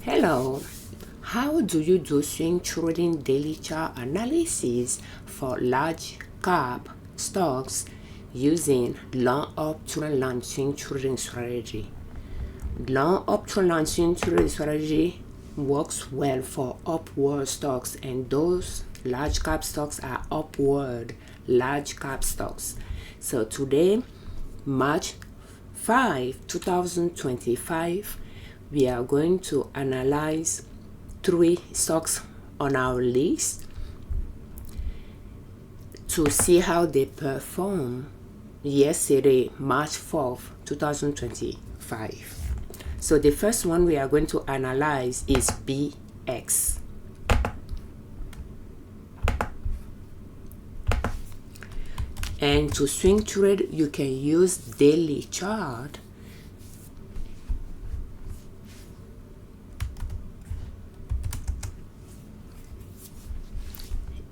Hello, how do you do swing trading daily chart analysis for large cap stocks using long uptrend long swing trading strategy? Long uptrend long swing trading strategy works well for upward stocks, and those large cap stocks are upward large cap stocks. So today, March 5, 2025, we are going to analyze 3 stocks on our list to see how they perform yesterday, March 4th, 2025. So the first one we are going to analyze is BX. And to swing trade, you can use daily chart.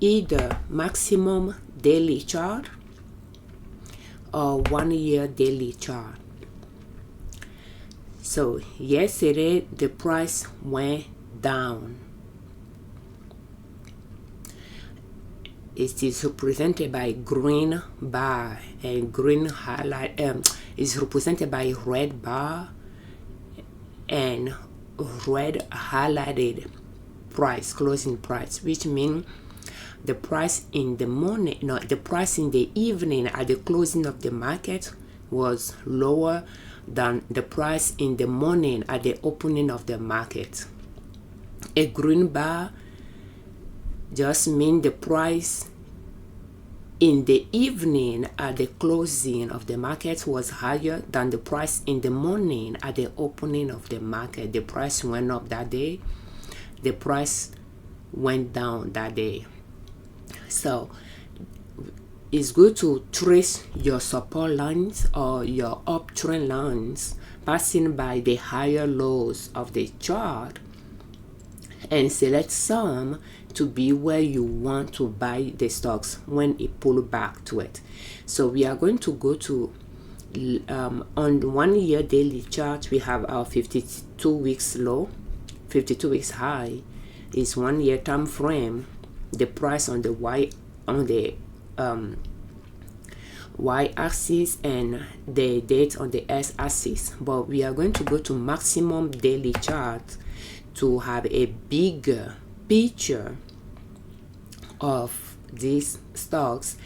Either maximum daily chart or 1 year daily chart. So yesterday the price went down. It is represented by green bar and green highlight. Is represented by red bar and red highlighted price, closing price, which means the price in the morning, the price in the evening at the closing of the market was lower than the price in the morning at the opening of the market. A green bar just means the price in the evening at the closing of the market was higher than the price in the morning at the opening of the market. The price went up that day, the price went down that day. So it's good to trace your support lines or your uptrend lines passing by the higher lows of the chart and select some to be where you want to buy the stocks when it pull back to it. So we are going to go to on 1 year daily chart. We have our 52 weeks low, 52 weeks high is 1 year time frame. The price on the y-axis and the date on the x-axis. But we are going to go to maximum daily chart to have a bigger picture of these stocks.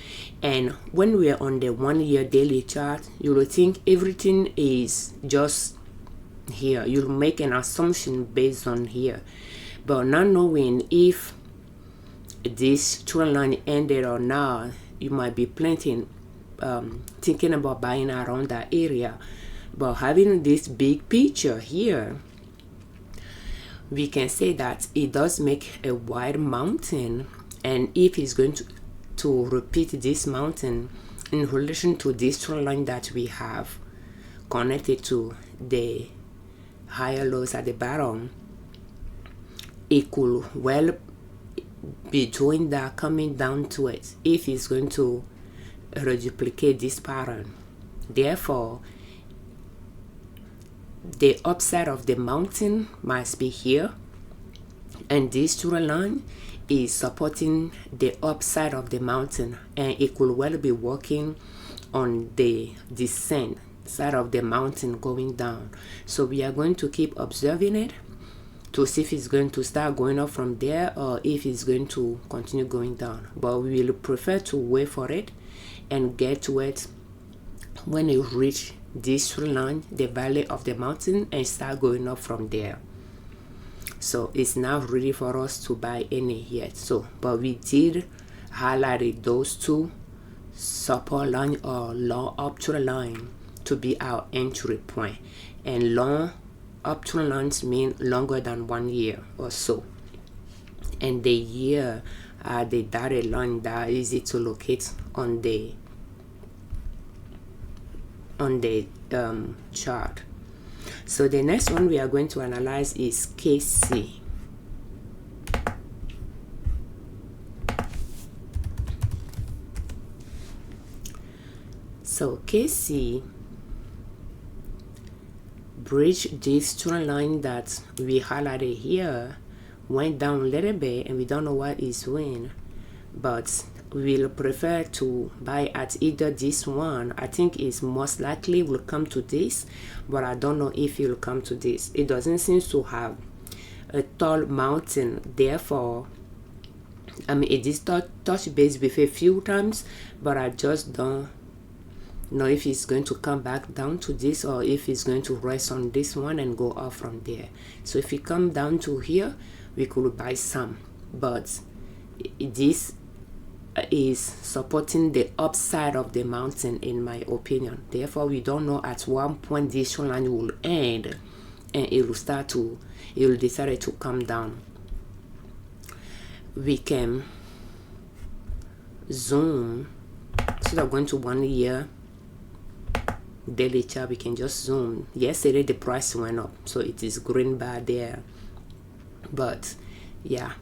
And when we are on the 1 year daily chart, you will think everything is just here. You'll make an assumption based on here, but not knowing if this trend line ended or not, you might be planting thinking about buying around that area. But having this big picture here, we can say that it does make a wide mountain, and if it's going to repeat this mountain in relation to this trend line that we have connected to the higher lows at the bottom, it could well be doing that, coming down to it, if it's going to reduplicate this pattern. Therefore, the upside of the mountain must be here, and this trend line is supporting the upside of the mountain, and it could well be working on the descent side of the mountain going down. So we are going to keep observing it to see if it's going to start going up from there or if it's going to continue going down. But we will prefer to wait for it and get to it when it reach this trend line, the valley of the mountain, and start going up from there. So it's not ready for us to buy any yet. So, but we did highlight those 2 support line or long uptrend line to be our entry point, and long uptrend lines mean longer than 1 year or so, and the year the dotted line that is easy to locate on the chart. So the next one we are going to analyze is CASY. So CASY bridge this trend line that we highlighted here, went down a little bit, and we don't know what is doing, but we'll prefer to buy at either this one. I think it's most likely will come to this, but I don't know if it will come to this. It doesn't seem to have a tall mountain, therefore it is touch base with a few times, but I just don't know if it's going to come back down to this or if it's going to rest on this one and go off from there. So if it come down to here, we could buy some, but this is supporting the upside of the mountain in my opinion. Therefore, we don't know at what point this trend line will end and it will decide to come down. We can zoom instead of going to 1 year daily chart. We can just zoom. Yesterday the price went up, so it is green bar there, but yeah,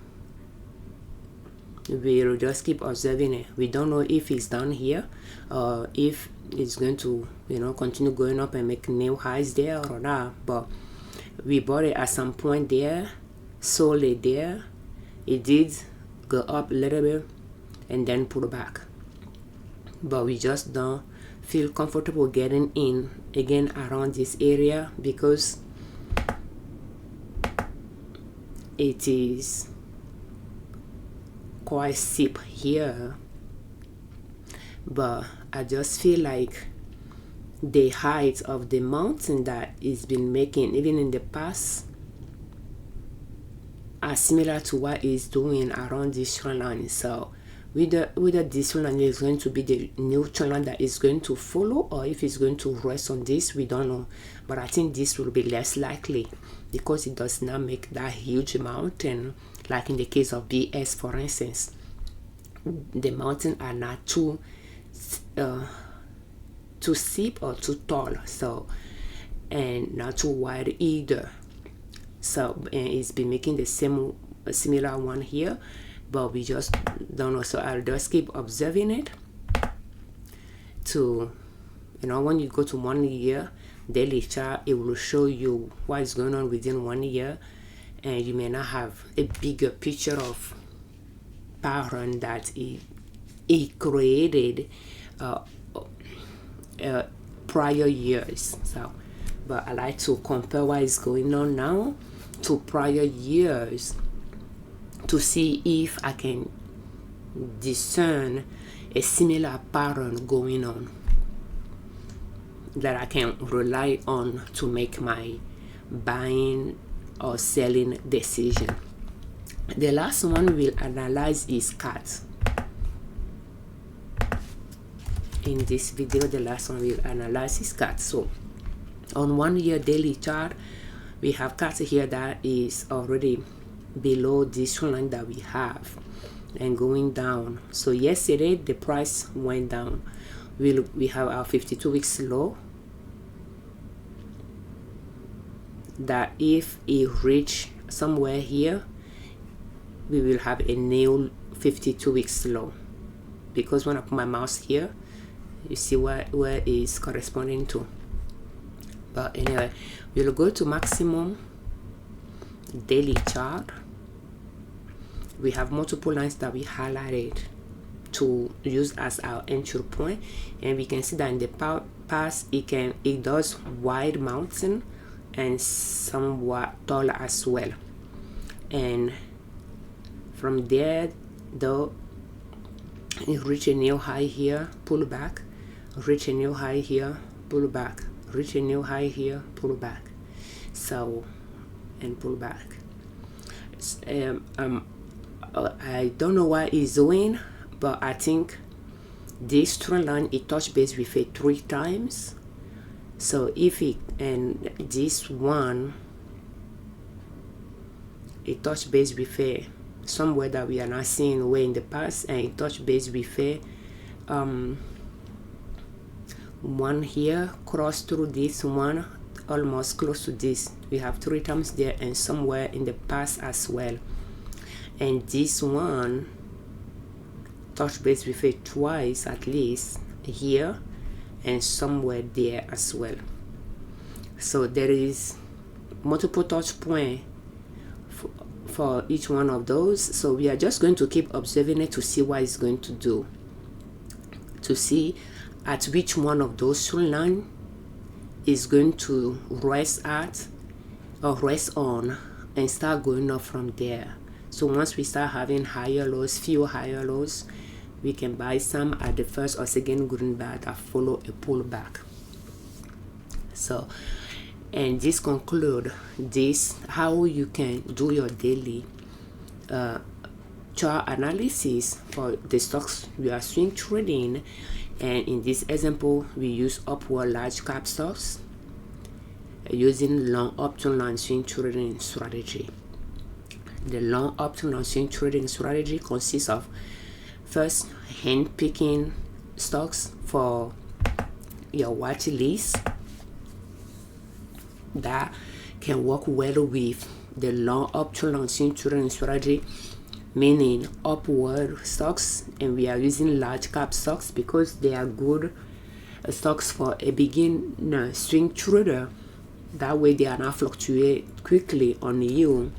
we'll just keep observing it. We don't know if it's down here or if it's going to continue going up and make new highs there or not, but we bought it at some point there, sold it there. It did go up a little bit and then pull back, but we just don't feel comfortable getting in again around this area because it is quite steep here. But I just feel like the height of the mountain that it's been making even in the past are similar to what it's doing around this trend line. So whether this trend line is going to be the new trend line that is going to follow or if it's going to rest on this, we don't know. But I think this will be less likely because it does not make that huge mountain like in the case of BS, for instance. The mountains are not too steep or too tall, so, and not too wide either. So it's been making the similar one here, but we just don't know. So I'll just keep observing it to when you go to 1 year daily chart, it will show you what is going on within 1 year, and you may not have a bigger picture of pattern that it created prior years. So but I like to compare what is going on now to prior years to see if I can discern a similar pattern going on that I can rely on to make my buying or selling decision. The last one we'll analyze is CAT. In this video, the last one we'll analyze is CAT. So on 1 year daily chart, we have CAT here that is already below this line that we have and going down. So yesterday the price went down. We have our 52 weeks low that if it reach somewhere here, we will have a new 52 weeks low, because when I put my mouse here, you see where it is corresponding to. But anyway, we'll go to maximum daily chart. We have multiple lines that we highlighted to use as our entry point, and we can see that in the past it does wide mountain and somewhat taller as well, and from there though it reach a new high here, pull back, reach a new high here, pull back, reach a new high here, pull back, so and pull back. I don't know what it's doing, but I think this trend line it touched base with it 3 times. So if it, and this one it touched base with it somewhere that we are not seeing way in the past, and it touched base with it one here, cross through this one, almost close to this. We have 3 times there and somewhere in the past as well, and this one touched base with it twice at least here and somewhere there as well. So there is multiple touch point for each one of those. So we are just going to keep observing it to see what it's going to do, to see at which one of those trend line is going to rest at or rest on and start going up from there. So once we start having higher lows, few higher lows, we can buy some at the first or second green bar that follow a pullback. So, and this conclude this how you can do your daily chart analysis for the stocks you are swing trading. And in this example, we use upward large cap stocks using long up to long swing trading strategy. The long up to long swing trading strategy consists of first hand picking stocks for your watch list that can work well with the long up to long swing trading strategy, meaning upward stocks, and we are using large cap stocks because they are good stocks for a beginner swing trader. That way they are not fluctuate quickly on you,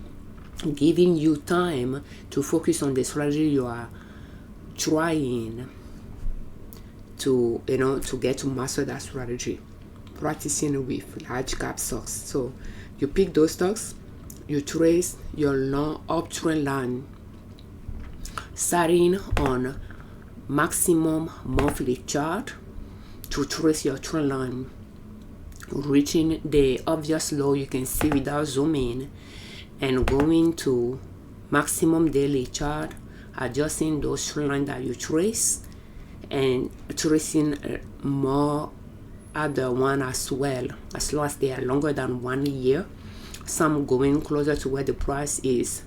giving you time to focus on the strategy you are trying to get to master that strategy, practicing with large cap stocks. So you pick those stocks, you trace your long uptrend line starting on maximum monthly chart to trace your trend line, reaching the obvious low you can see without zooming, and going to maximum daily chart, adjusting those trend lines that you trace and tracing more other one as well, as long as they are longer than 1 year, some going closer to where the price is,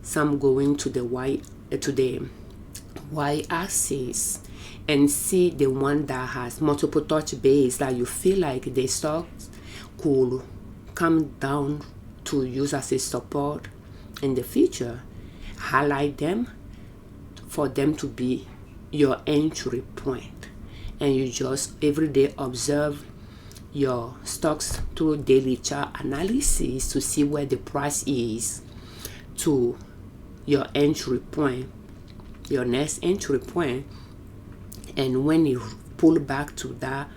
some going to the y-axis, and see the one that has multiple touch base that you feel like the stocks could come down to use as a support in the future. Highlight them for them to be your entry point, and you just every day observe your stocks through daily chart analysis to see where the price is to your entry point, your next entry point. And when you pull back to that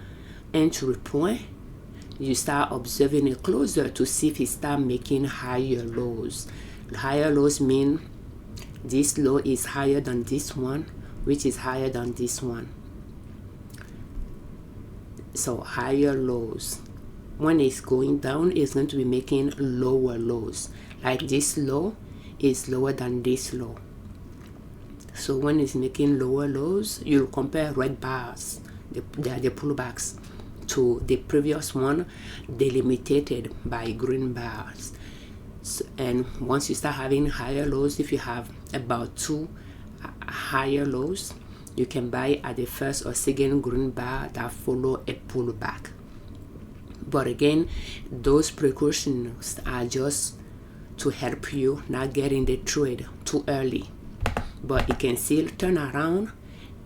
entry point, you start observing it closer to see if it start making higher lows. Higher lows mean this low is higher than this one, which is higher than this one. So higher lows, when it's going down, it's going to be making lower lows. Like this low is lower than this low. So when it's making lower lows, you'll compare red bars, the pullbacks, to the previous one delimited by green bars. So, and once you start having higher lows, if you have about 2 higher lows, you can buy at the first or second green bar that follow a pullback. But again, those precautions are just to help you not get in the trade too early, but it can still turn around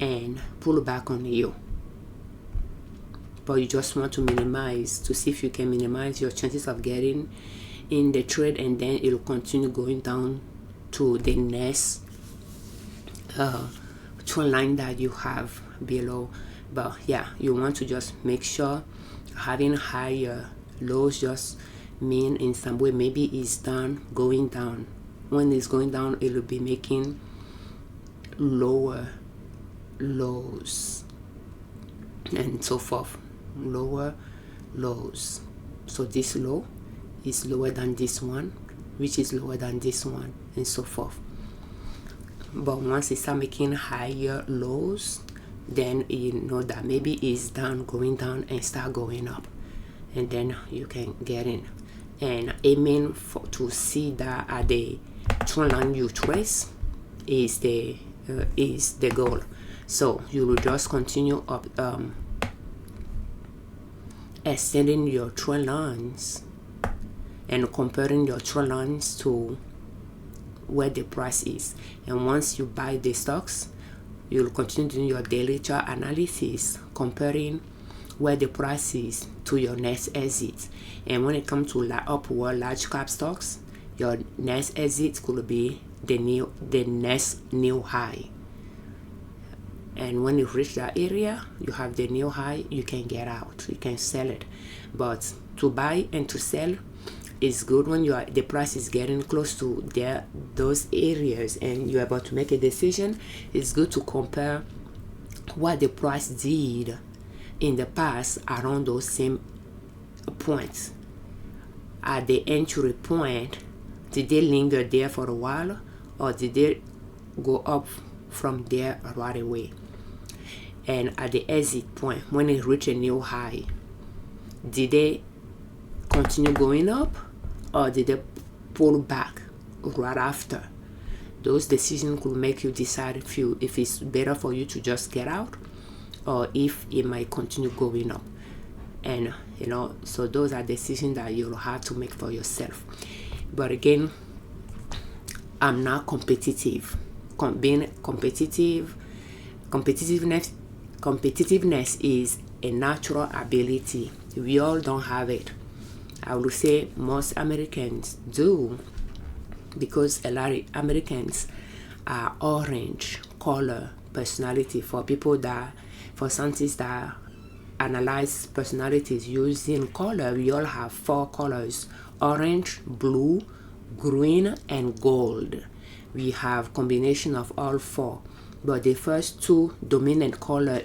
and pull back on you. But you just want to minimize, to see if you can minimize your chances of getting in the trade, and then it will continue going down to the next trend line that you have below. But yeah, you want to just make sure having higher lows just mean in some way maybe it's done going down. When it's going down, it will be making lower lows and so forth, lower lows. So this low is lower than this one, which is lower than this one, and so forth. But once it start making higher lows, then you know that maybe it's down, going down, and start going up, and then you can get in. And aiming to see that at the trend line you trace is the goal. So you will just continue up extending your trend lines and comparing your trend lines to where the price is. And once you buy the stocks, you'll continue doing your daily chart analysis, comparing where the price is to your next exit. And when it comes to upward large cap stocks, your next exit could be the next new high. And when you reach that area, you have the new high, you can get out, you can sell it. But to buy and to sell is good when the price is getting close to those areas and you're about to make a decision. It's good to compare what the price did in the past around those same points. At the entry point, did they linger there for a while, or did they go up from there right away? And at the exit point, when it reached a new high, did they continue going up, or did they pull back right after? Those decisions could make you decide if it's better for you to just get out, or if it might continue going up. And so those are decisions that you'll have to make for yourself. But again, I'm not competitive. Being competitiveness is a natural ability. We all don't have it. I would say most Americans do, because a lot of Americans are orange color personality. For scientists that analyze personalities using color, we all have 4 colors: orange, blue, green, and gold. We have combination of all 4, but the first 2 dominant color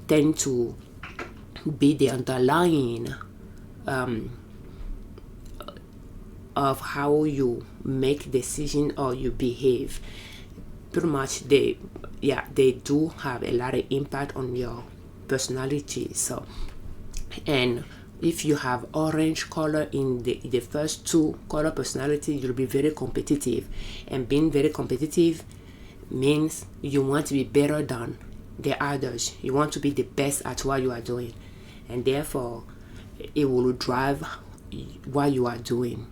tend to be the underlying of how you make decision or you behave. Pretty much they do have a lot of impact on your personality. So, and if you have orange color in the first 2 color personality, you'll be very competitive, and being very competitive means you want to be better than the others. You want to be the best at what you are doing, and therefore it will drive what you are doing,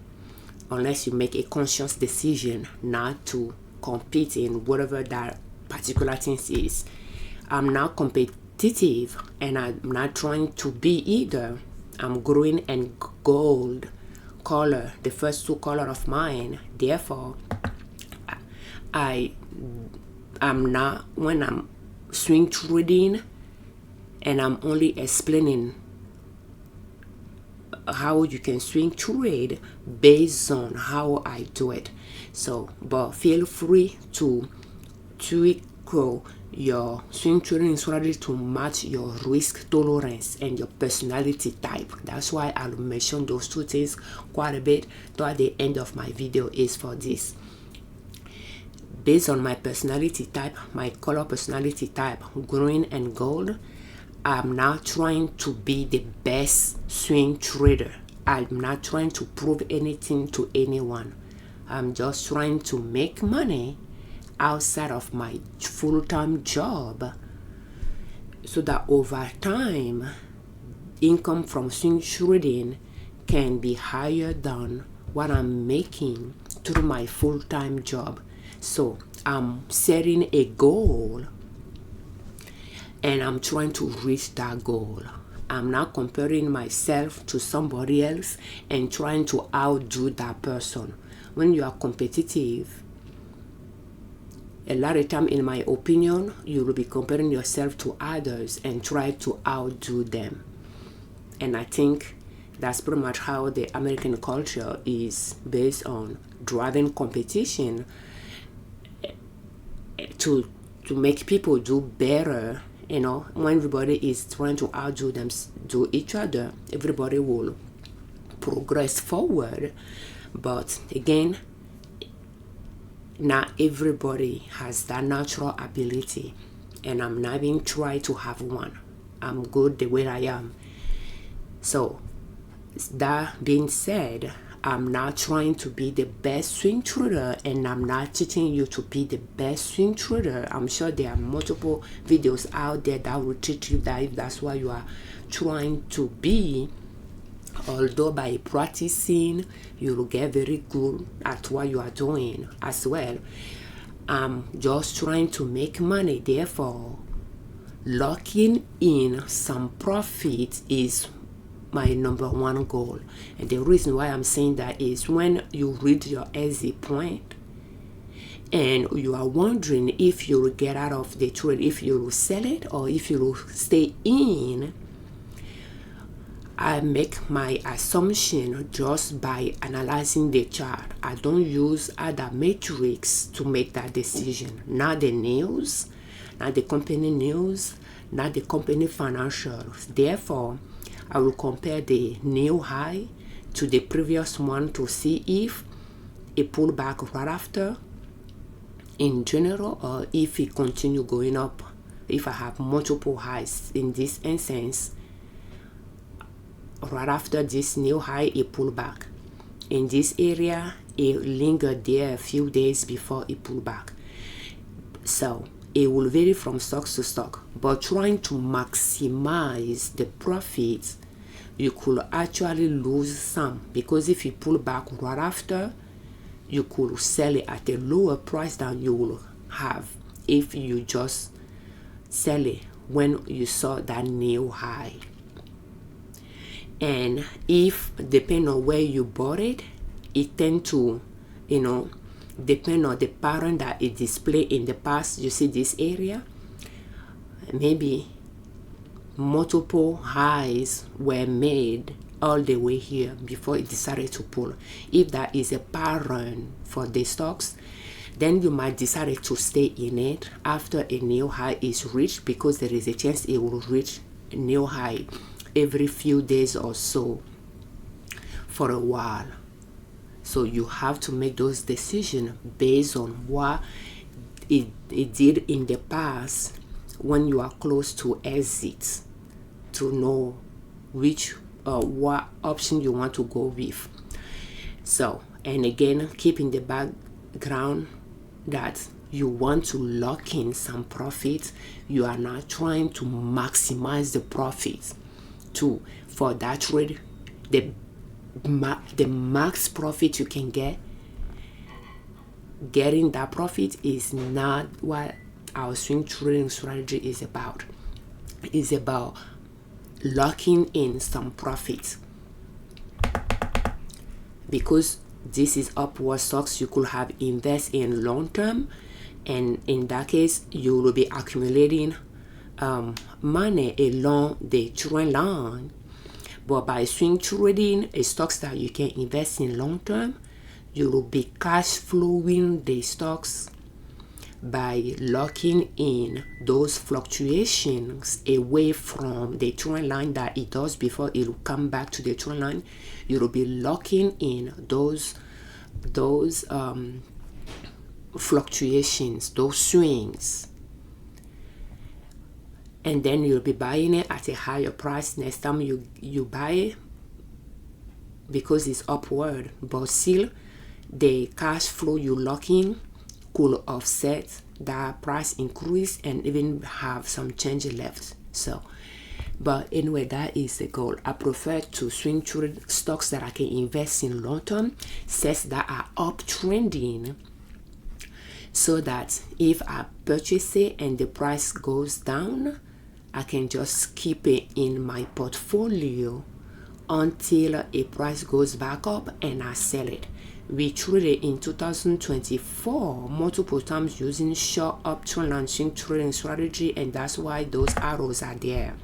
unless you make a conscious decision not to compete in whatever that particular thing is. I'm not competitive, and I'm not trying to be either. I'm green and gold color, the first 2 color of mine. Therefore, I'm not, when I'm swing trading, and I'm only explaining how you can swing trade based on how I do it. So, but feel free to tweak your swing trading strategy to match your risk tolerance and your personality type. That's why I'll mention those 2 things quite a bit toward the end of my video is for this. Based on my personality type, my color personality type, green and gold, I'm not trying to be the best swing trader. I'm not trying to prove anything to anyone. I'm just trying to make money outside of my full-time job, so that over time, income from swing trading can be higher than what I'm making through my full-time job. So I'm setting a goal, and I'm trying to reach that goal. I'm not comparing myself to somebody else and trying to outdo that person. When you are competitive, a lot of time, in my opinion, you will be comparing yourself to others and try to outdo them. And I think that's pretty much how the American culture is based on driving competition to make people do better. When everybody is trying to outdo each other, everybody will progress forward. But again, not everybody has that natural ability, and I'm not even trying to have one. I'm good the way I am. So, that being said, I'm not trying to be the best swing trader, and I'm not teaching you to be the best swing trader. I'm sure there are multiple videos out there that will teach you that if that's what you are trying to be. Although by practicing, you will get very good at what you are doing as well. I'm just trying to make money. Therefore, locking in some profit is my number one goal. And the reason why I'm saying that is when you reach your exit point and you are wondering if you will get out of the trade, if you will sell it or if you will stay in, I make my assumption just by analyzing the chart. I don't use other metrics to make that decision. Not the news, not the company news, not the company financials. Therefore, I will compare the new high to the previous one to see if it pull back right after in general, or if it continue going up. If I have multiple highs in this instance, right after this new high, it pull back. In this area, it lingered there a few days before it pull back. So it will vary from stock to stock, but trying to maximize the profits, you could actually lose some, because if you pull back right after, you could sell it at a lower price than you will have if you just sell it when you saw that new high. And if depending on where you bought it, it tend to, depend on the pattern that it displayed in the past. You see this area, maybe multiple highs were made all the way here before it decided to pull. If that is a pattern for the stocks, then you might decide to stay in it after a new high is reached, because there is a chance it will reach a new high every few days or so for a while. So you have to make those decisions based on what it did in the past when you are close to exit, to know which what option you want to go with. So, and again, keep in the background that you want to lock in some profits. You are not trying to maximize the profits. For that trade, the max profit you can get, getting that profit is not what our swing trading strategy is about. It's about locking in some profits, because this is upward stocks. You could have invest in long term, and in that case you will be accumulating money along the trend line. But by swing trading stocks that you can invest in long term, you will be cash flowing the stocks by locking in those fluctuations away from the trend line that it does before it will come back to the trend line. You will be locking in those fluctuations, those swings, and then you'll be buying it at a higher price next time you buy it, because it's upward. But still, the cash flow you lock in could offset that price increase and even have some change left. So, but anyway, that is the goal. I prefer to swing trade stocks that I can invest in long term, sets that are uptrending, so that if I purchase it and the price goes down, I can just keep it in my portfolio until a price goes back up and I sell it. We traded in 2024 multiple times using short uptrend and swing trading strategy, and that's why those arrows are there.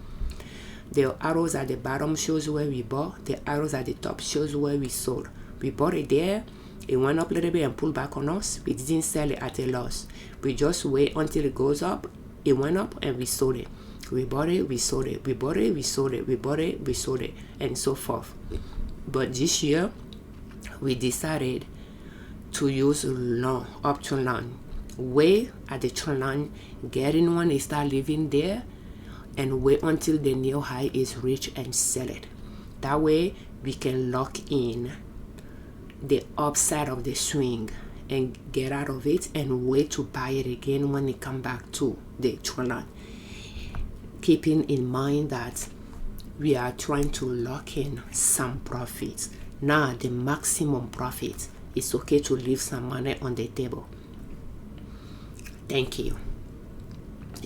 The arrows at the bottom shows where we bought, the arrows at the top shows where we sold. We bought it there, it went up a little bit and pulled back on us. We didn't sell it at a loss. We just wait until it goes up, it went up, and we sold it. We bought it, we sold it, we bought it, we sold it, we bought it, we sold it, and so forth. But this year, we decided to use long uptrend line. Wait at the trend line, get in when it start living there, and wait until the new high is reached and sell it. That way, we can lock in the upside of the swing and get out of it and wait to buy it again when it come back to the trend line. Keeping in mind that we are trying to lock in some profits, not the maximum profit. It's okay to leave some money on the table. Thank you.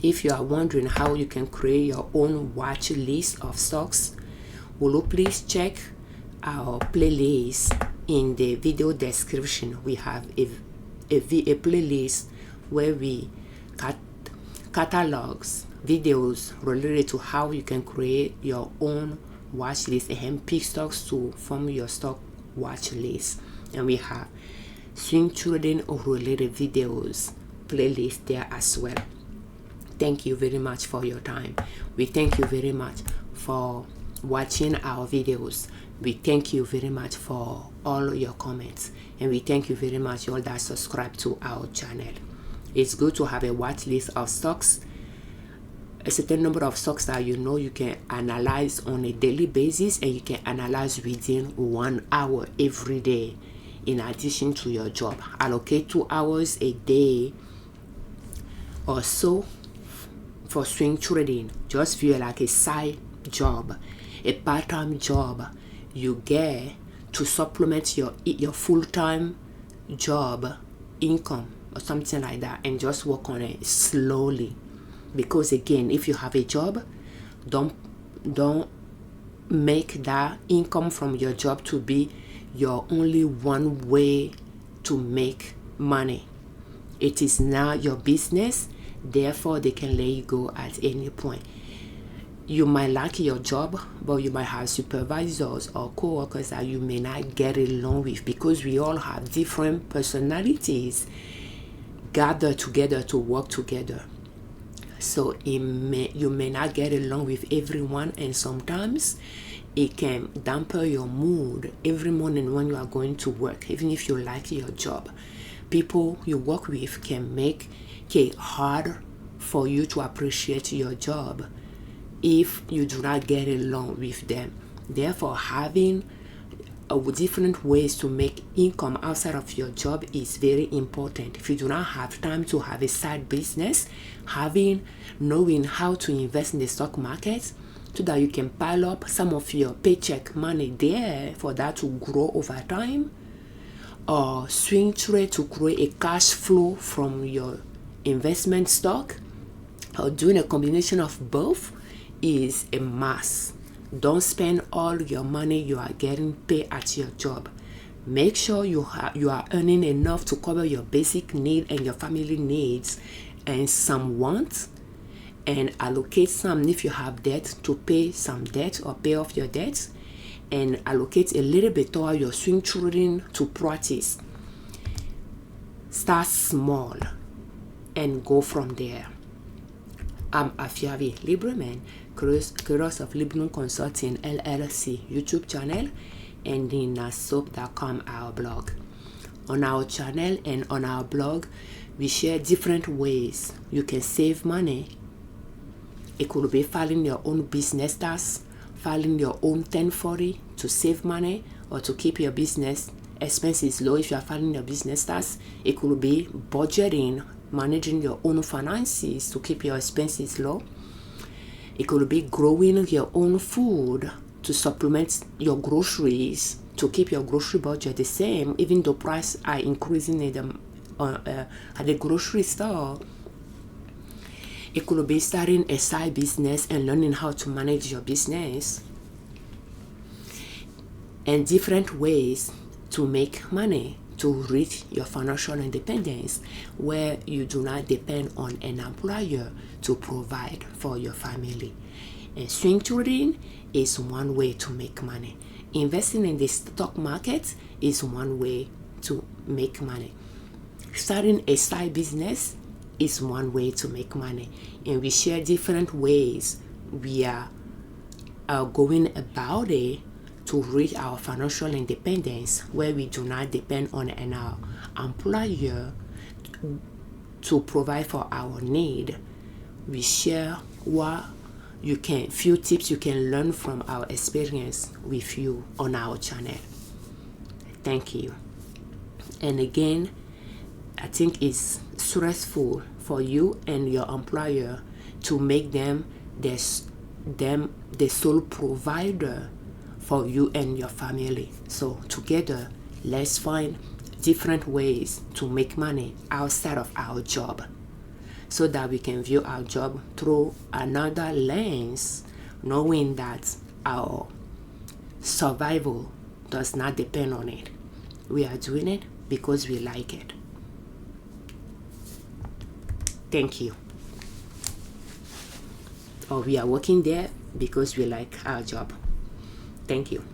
If you are wondering how you can create your own watch list of stocks, will you please check our playlist in the video description. We have a playlist where we catalogs videos related to how you can create your own watch list and pick stocks to form your stock watch list. And we have swing trading or related videos playlist there as well. Thank you very much for your time. We thank you very much for watching our videos. We thank you very much for all your comments, and we thank you very much all that subscribe to our channel. It's good to have a watch list of stocks, a certain number of stocks that you can analyze on a daily basis, and you can analyze within 1 hour every day. In addition to your job, allocate 2 hours a day or so for swing trading. Just feel like a side job, a part-time job you get to supplement your full-time job income or something like that, and just work on it slowly. Because again, if you have a job, don't make that income from your job to be your only one way to make money. It is now your business, therefore they can let you go at any point. You might like your job, but you might have supervisors or co-workers that you may not get along with, because we all have different personalities gathered together to work together. So you may not get along with everyone, and sometimes it can dampen your mood every morning when you are going to work. Even if you like your job, people you work with can make it hard for you to appreciate your job if you do not get along with them. Therefore, having different ways to make income outside of your job is very important. If you do not have time to have a side business, knowing how to invest in the stock market so that you can pile up some of your paycheck money there for that to grow over time, or swing trade to create a cash flow from your investment stock, or doing a combination of both, is a must. Don't spend all your money you are getting paid at your job. Make sure you are earning enough to cover your basic need and your family needs and some wants, and allocate some if you have debt to pay some debt or pay off your debts, and allocate a little bit toward your swing trading to practice. Start small and go from there. I'm Afiavi Liberman, creator of Liberman Consulting L.L.C YouTube channel, and in soap.com, our blog. On our channel and on our blog, we share different ways you can save money. It could be filing your own business tax, filing your own 1040 to save money or to keep your business expenses low. If you are filing your business tax, it could be budgeting, managing your own finances to keep your expenses low. It could be growing your own food to supplement your groceries to keep your grocery budget the same, even though prices are increasing at the grocery store. It could be starting a side business and learning how to manage your business, and different ways to make money to reach your financial independence, where you do not depend on an employer to provide for your family. And swing trading is one way to make money. Investing in the stock market is one way to make money. Starting a side business is one way to make money. And we share different ways we are going about it to reach our financial independence, where we do not depend on an employer to provide for our need. We share few tips you can learn from our experience with you on our channel. Thank you. And again, I think it's stressful for you and your employer to make them the sole provider for you and your family. So together, let's find different ways to make money outside of our job. so that we can view our job through another lens, knowing that our survival does not depend on it. We are doing it because we like it. Thank you. Or we are working there because we like our job. Thank you.